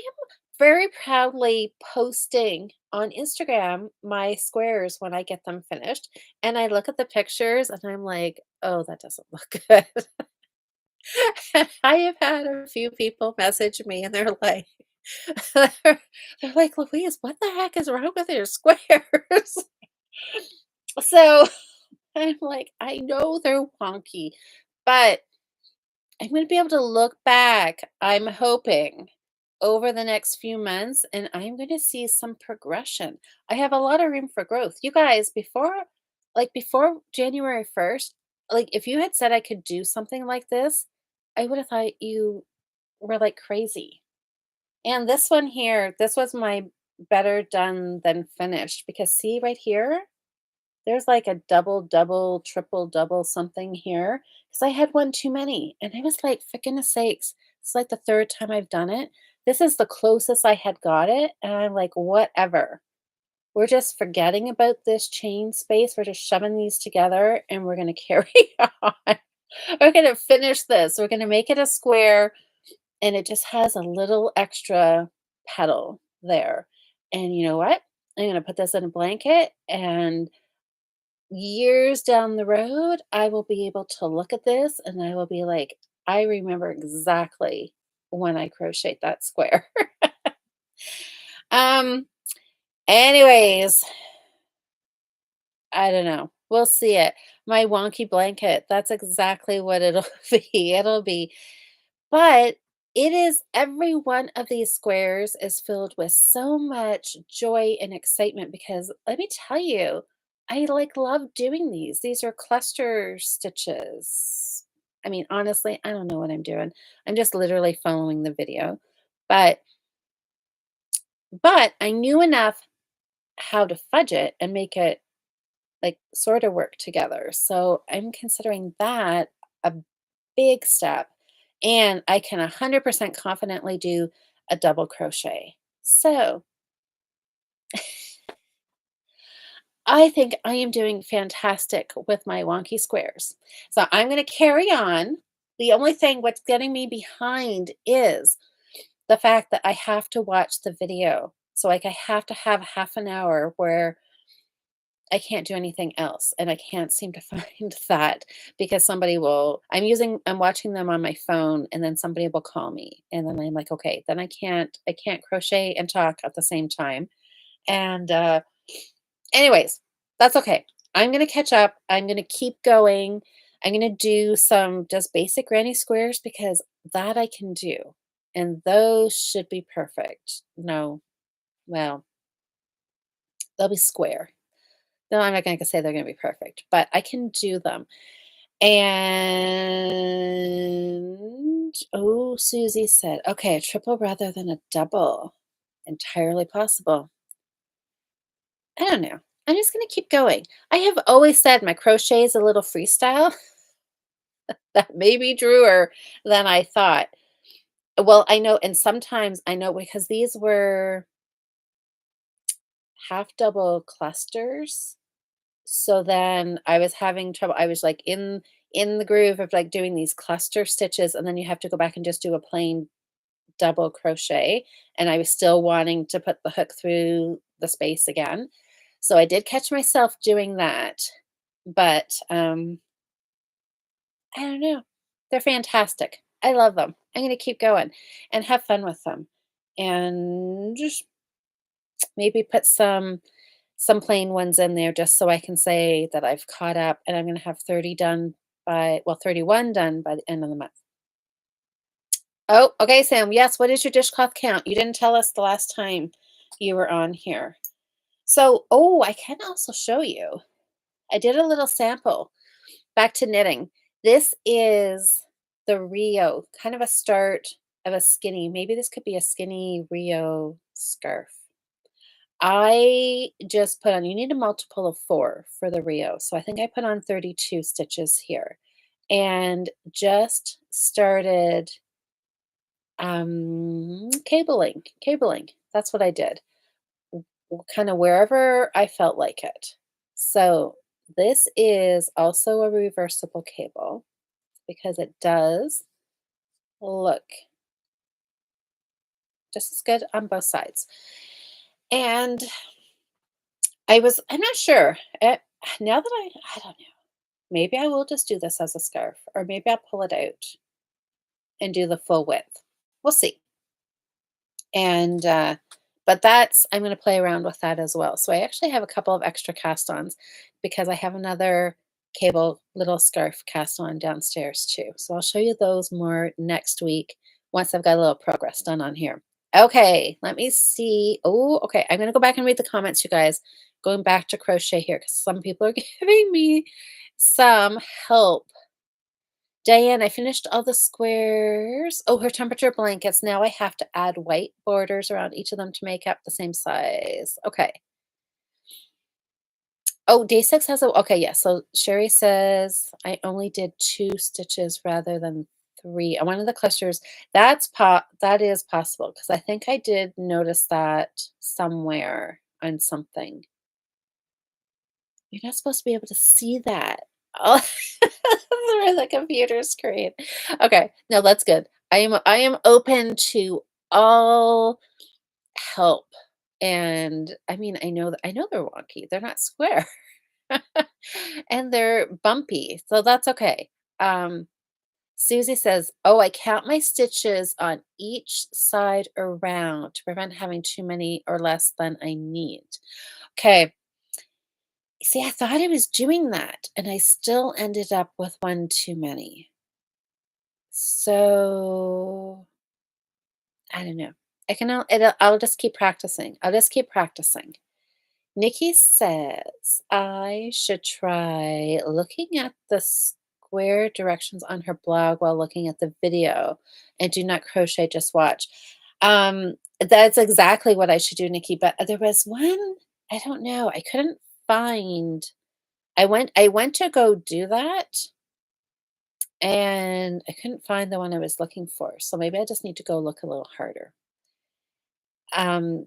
very proudly posting on Instagram my squares when I get them finished, and I look at the pictures and I'm like, oh, that doesn't look good. I have had a few people message me and they're like, they're like, Louise, what the heck is wrong with your squares? So I'm like, I know they're wonky, but I'm going to be able to look back, I'm hoping, over the next few months, and I'm going to see some progression. I have a lot of room for growth. You guys, before January 1st, like if you had said I could do something like this, I would have thought you were like crazy. And this one here, this was my better done than finished because see right here, there's like a double, double, triple, double something here because I had one too many. And I was like, for goodness sakes, it's like the third time I've done it. This is the closest I had got it. And I'm like, whatever. We're just forgetting about this chain space. We're just shoving these together and we're going to carry on. We're going to finish this. We're going to make it a square, and it just has a little extra petal there. And you know what? I'm going to put this in a blanket, and years down the road, I will be able to look at this and I will be like, I remember exactly when I crocheted that square. um, anyways, I don't know. We'll see it. My wonky blanket, that's exactly what it'll be. It'll be, but it is every one of these squares is filled with so much joy and excitement because let me tell you, I like love doing these. These are cluster stitches. I mean, honestly, I don't know what I'm doing. I'm just literally following the video. But I knew enough how to fudge it and make it like sort of work together. So I'm considering that a big step. And I can 100% confidently do a double crochet. So I think I am doing fantastic with my wonky squares. So I'm going to carry on. The only thing what's getting me behind is the fact that I have to watch the video. So like I have to have half an hour where I can't do anything else, and I can't seem to find that because somebody will I'm watching them on my phone, and then somebody will call me, and then I'm like, "Okay, then I can't crochet and talk at the same time." And, anyways, that's okay. I'm gonna catch up, I'm gonna keep going, I'm gonna do some just basic granny squares because that I can do, and those should be perfect. No, well, they'll be square. No, I'm not gonna say they're gonna be perfect, but I can do them. And oh, Susie said, okay, a triple rather than a double. Entirely possible. I don't know. I'm just gonna keep going. I have always said my crochet is a little freestyle. That may be truer than I thought. Well, I know, and sometimes I know because these were half double clusters. So then I was having trouble. I was like in the groove of like doing these cluster stitches, and then you have to go back and just do a plain double crochet. And I was still wanting to put the hook through the space again. So I did catch myself doing that, but I don't know. They're fantastic. I love them. I'm gonna keep going and have fun with them. And just maybe put some plain ones in there just so I can say that I've caught up and I'm gonna have 30 done by 31 done by the end of the month. Oh, okay, Sam. Yes, what is your dishcloth count? You didn't tell us the last time you were on here. So, oh, I can also show you. I did a little sample. Back to knitting. This is the Rio, kind of a start of a skinny. Maybe this could be a skinny Rio scarf. I just put on, you need a multiple of 4 for the Rio. So I think I put on 32 stitches here and just started cabling. That's what I did. Kind of wherever I felt like it. So this is also a reversible cable because it does look just as good on both sides. And I'm not sure. Now that I don't know. Maybe I will just do this as a scarf, or maybe I'll pull it out and do the full width. We'll see. And but that's I'm going to play around with that as well. So I actually have a couple of extra cast-ons because I have another cable little scarf cast on downstairs too. So I'll show you those more next week once I've got a little progress done on here. Okay, let me see. Oh, okay. I'm going to go back and read the comments, you guys. Going back to crochet here because some people are giving me some help. Diane, I finished all the squares. Oh, her temperature blankets. Now I have to add white borders around each of them to make up the same size. Okay. Oh, day 6 has a okay, yeah. So Sherry says I only did 2 stitches rather than 3. On one of the clusters, that is possible because I think I did notice that somewhere on something. You're not supposed to be able to see that. Oh, through the computer screen. Okay, no, that's good. I am open to all help, and I mean, I know they're wonky. They're not square, and they're bumpy, so that's okay. Um, Susie says, "Oh, I count my stitches on each side around to prevent having too many or less than I need." Okay. See, I thought I was doing that, and I still ended up with one too many. So, I don't know. I'll just keep practicing. I'll just keep practicing. Nikki says I should try looking at the square directions on her blog while looking at the video and do not crochet, just watch. That's exactly what I should do, Nikki. But there was one, I don't know. I couldn't find I went to go do that, and I couldn't find the one I was looking for, so maybe I just need to go look a little harder. Um,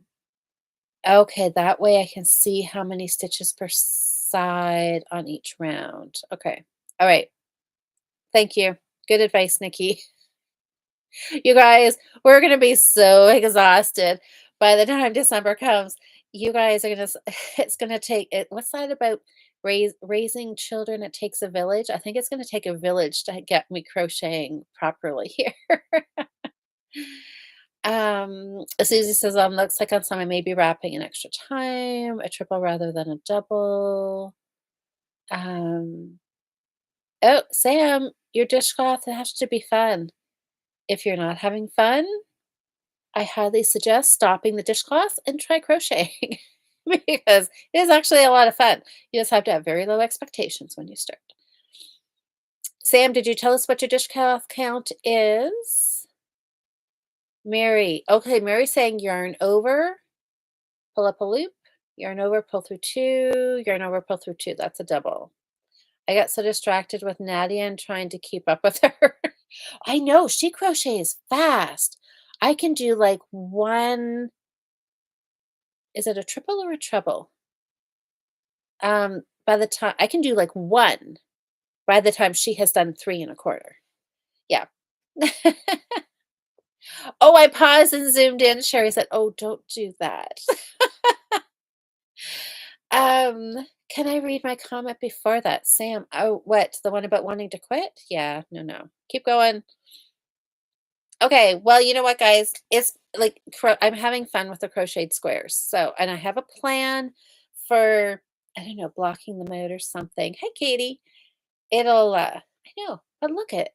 Okay, that way I can see how many stitches per side on each round. Okay. All right. Thank you. Good advice, Nikki. You guys, we're gonna be so exhausted by the time December comes. You guys are gonna it's gonna take it what's that about raising children, it takes a village? I think it's gonna take a village to get me crocheting properly here. Susie says, looks like on some I may be wrapping an extra time, a triple rather than a double. Um, oh, Sam, your dishcloth has to be fun. If you're not having fun, I highly suggest stopping the dishcloth and try crocheting because it is actually a lot of fun. You just have to have very low expectations when you start. Sam, did you tell us what your dishcloth count is? Mary. Okay, Mary's saying yarn over, pull up a loop, yarn over, pull through two, yarn over, pull through two. That's a double. I got so distracted with Nadia and trying to keep up with her. I know she crochets fast. I can do like one. Is it a triple or a treble? By the time I can do like one by the time she has done three and a quarter. Yeah. Oh, I paused and zoomed in. Sherry said, "Oh, don't do that." Can I read my comment before that? Sam, oh, what? The one about wanting to quit? Yeah, no, no. Keep going. Okay, well, you know what, guys? It's like I'm having fun with the crocheted squares. So, and I have a plan for, I don't know, blocking them out or something. Hey, Katie. I know, but look it.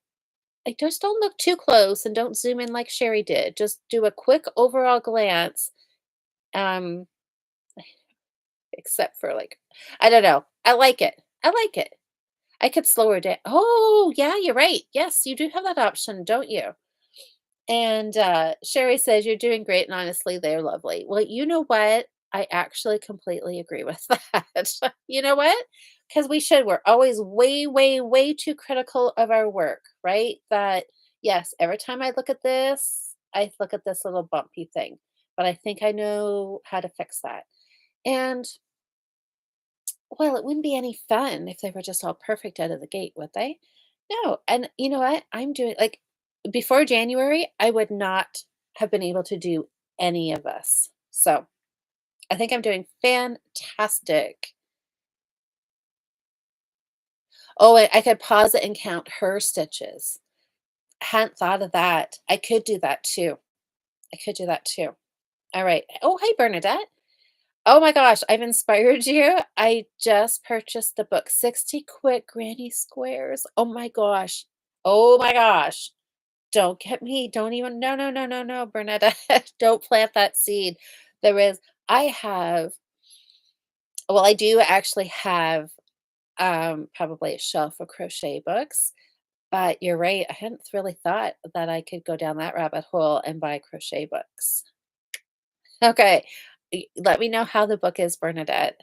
Like, just don't look too close and don't zoom in like Sherry did. Just do a quick overall glance. Um, except for like, I don't know. I like it. I like it. I could slow her down. Oh, yeah, you're right. Yes, you do have that option, don't you? And Sherry says, "You're doing great, and honestly, they're lovely." Well, you know what? I actually completely agree with that. You know what? Because we should. We're always way, way, way too critical of our work, right? That, yes, every time I look at this, I look at this little bumpy thing, but I think I know how to fix that. And, well, it wouldn't be any fun if they were just all perfect out of the gate, would they? No, and you know what? I'm doing like before January, I would not have been able to do any of this. So I think I'm doing fantastic. Oh, I could pause it and count her stitches. Hadn't thought of that. I could do that too. I could do that too. All right. Oh, hi, Bernadette. Oh my gosh, I've inspired you. I just purchased the book 60 Quick Granny Squares. Oh my gosh. Oh my gosh. Don't get me, don't even no, no, no, no, no, Bernadette, don't plant that seed. There is I have well, I do actually have, probably a shelf of crochet books, but you're right, I hadn't really thought that I could go down that rabbit hole and buy crochet books. Okay, let me know how the book is, Bernadette.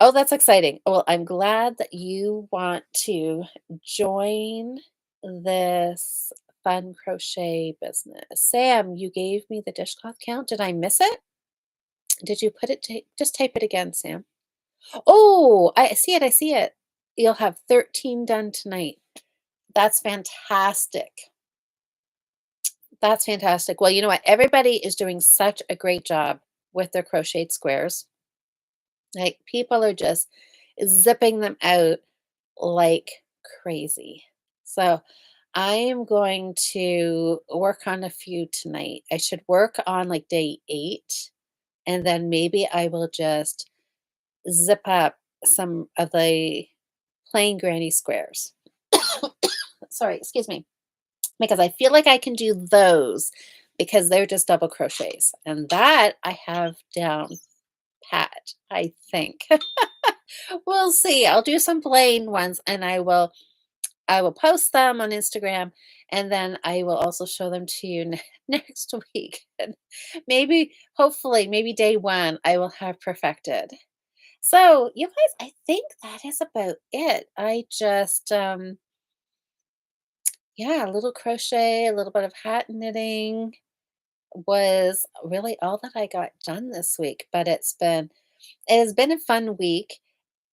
Oh, that's exciting. Well, I'm glad that you want to join this fun crochet business. Sam, you gave me the dishcloth count. Did I miss it? Did you put it? Just type it again, Sam. Oh, I see it. I see it. You'll have 13 done tonight. That's fantastic. That's fantastic. Well, you know what? Everybody is doing such a great job with their crocheted squares. Like people are just zipping them out like crazy. So I am going to work on a few tonight. I should work on like day 8, and then maybe I will just zip up some of the plain granny squares. Sorry, excuse me. Because I feel like I can do those because they're just double crochets. And that I have down pat, I think. We'll see. I'll do some plain ones and I will post them on Instagram, and then I will also show them to you next week. And maybe, hopefully, maybe day 1 I will have perfected. So, you guys, I think that is about it. I just yeah, a little crochet, a little bit of hat knitting. was really all that I got done this week, but it has been a fun week.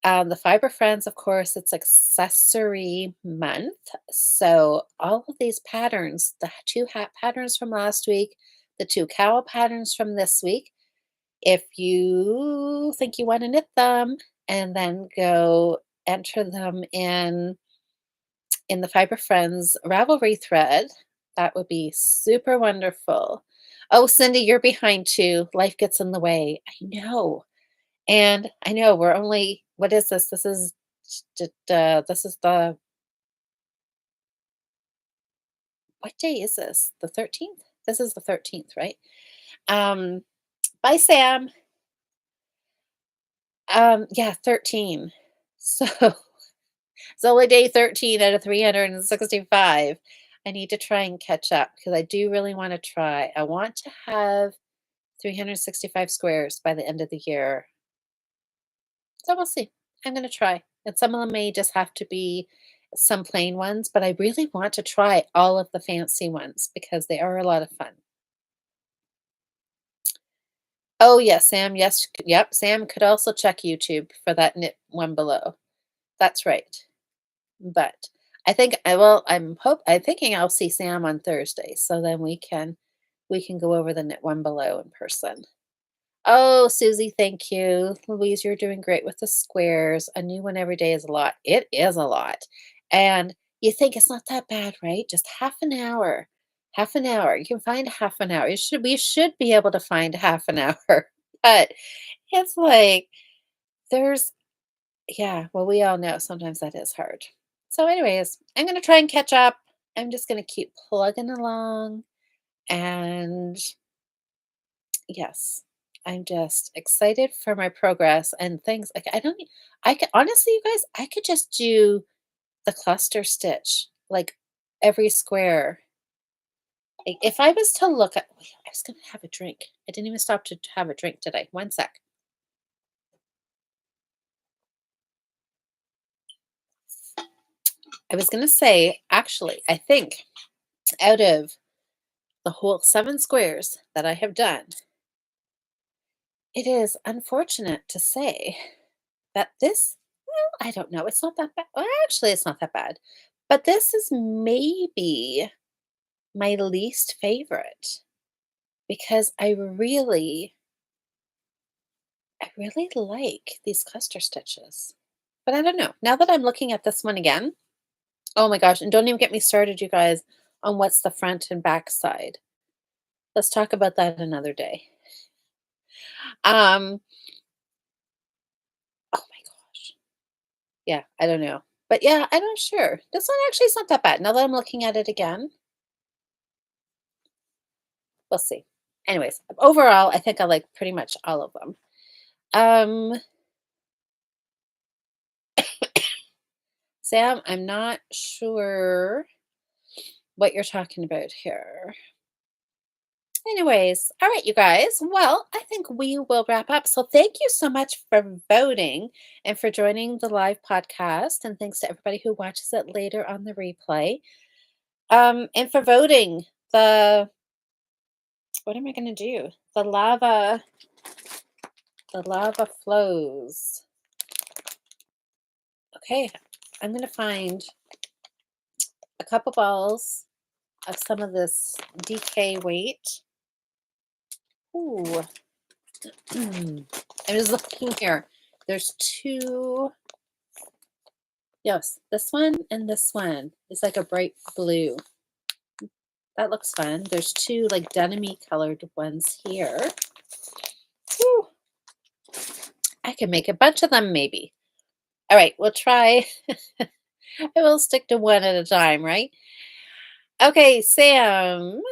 The Fiber Friends, of course, it's accessory month. So all of these patterns, the two hat patterns from last week, the two cowl patterns from this week, if you think you want to knit them and then go enter them in the Fiber Friends Ravelry thread, that would be super wonderful. Oh, Cindy, you're behind too. Life gets in the way. I know. And I know we're only, what is this? This is the, what day is this? The 13th? This is the 13th, right? Um, Bye, Sam. Yeah, 13. So it's only day 13 out of 365. I need to try and catch up because I do really want to try. I want to have 365 squares by the end of the year. So we'll see. I'm going to try. And some of them may just have to be some plain ones, but I really want to try all of the fancy ones because they are a lot of fun. Oh, yes, Sam. Yes. Yep. Sam could also check YouTube for that knit one below. That's right. But I think I will. I'm thinking I'll see Sam on Thursday. So then we can go over the knit one below in person. Oh, Susie, thank you. Louise, you're doing great with the squares. A new one every day is a lot. It is a lot. And you think it's not that bad, right? Just half an hour. Half an hour. You can find half an hour. We should be able to find half an hour. But it's like there's yeah, well, we all know sometimes that is hard. So, anyways, I'm gonna try and catch up. I'm just gonna keep plugging along and yes, I'm just excited for my progress and things like I don't e I could honestly, you guys, I could just do the cluster stitch, like, every square. If I was to look at wait, I was gonna have a drink. I didn't even stop to have a drink today. One sec. I was gonna say, actually, I think out of the whole 7 squares that I have done, it is unfortunate to say that this well, I don't know, it's not that bad. Well, actually, it's not that bad. But this is maybe my least favorite because I really like these cluster stitches. But I don't know. Now that I'm looking at this one again, oh my gosh, and don't even get me started, you guys, on what's the front and back side. Let's talk about that another day. Um, oh my gosh. Yeah, I don't know. But yeah, I'm not sure. This one actually is not that bad. Now that I'm looking at it again, we'll see. Anyways, overall, I think I like pretty much all of them. Um, Sam, I'm not sure what you're talking about here. Anyways, all right, you guys. Well, I think we will wrap up. So thank you so much for voting and for joining the live podcast. And thanks to everybody who watches it later on the replay. And for voting the what am I gonna do? The lava flows. Okay, I'm gonna find a couple balls of some of this DK weight. Ooh. I was looking here. There's two. Yes, this one and this one is like a bright blue. That looks fun. There's two like denim-y colored ones here. Whew. I can make a bunch of them maybe. All right, we'll try. I will stick to one at a time, right? Okay, Sam.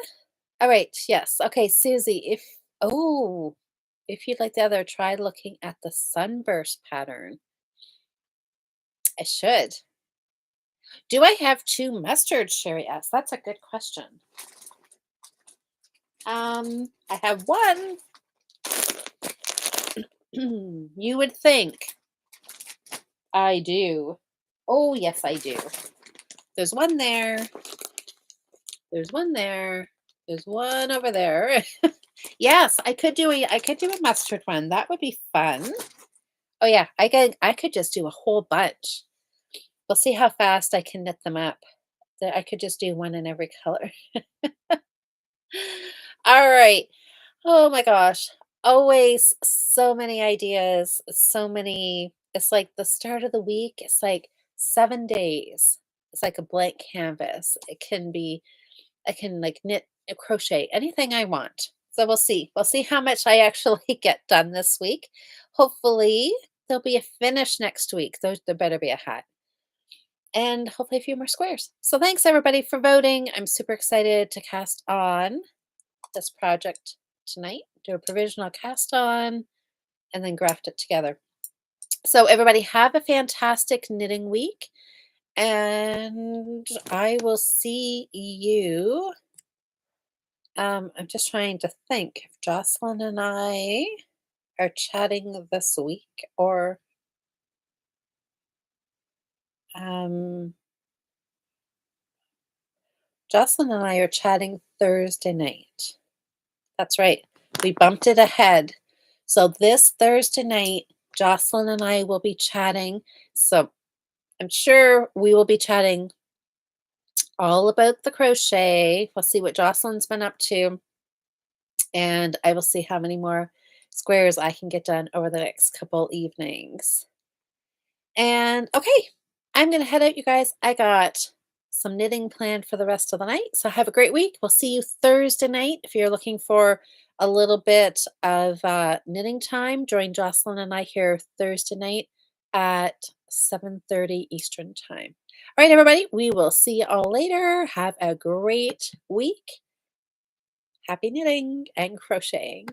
All right, yes. Okay, Susie, if you'd like the other, try looking at the sunburst pattern. I should. Do I have two mustards? Sherry asked. That's a good question. I have one. You would think I do. Oh, yes, I do. There's one there. There's one there. There's one over there. Yes, I could do a mustard one. That would be fun. Oh yeah, I could just do a whole bunch. We'll see how fast I can knit them up. I could just do one in every color. All right. Oh my gosh. Always so many ideas, so many. It's like the start of the week. It's like 7 days. It's like a blank canvas. I can like knit, crochet, anything I want. So we'll see. We'll see how much I actually get done this week. Hopefully, there'll be a finish next week. There better be a hat and hopefully a few more squares. So thanks everybody for voting. I'm super excited to cast on this project tonight. Do a provisional cast on and then graft it together. So everybody have a fantastic knitting week and I will see you. I'm just trying to think if Jocelyn and I are chatting this week or um, Jocelyn and I are chatting Thursday night. That's right. We bumped it ahead. So this Thursday night, Jocelyn and I will be chatting. So I'm sure we will be chatting all about the crochet. We'll see what Jocelyn's been up to. And I will see how many more squares I can get done over the next couple evenings. And okay, I'm going to head out, you guys. I got some knitting planned for the rest of the night. So have a great week. We'll see you Thursday night. If you're looking for a little bit of knitting time, join Jocelyn and I here Thursday night at 7:30 Eastern Time. All right, everybody, we will see you all later. Have a great week. Happy knitting and crocheting.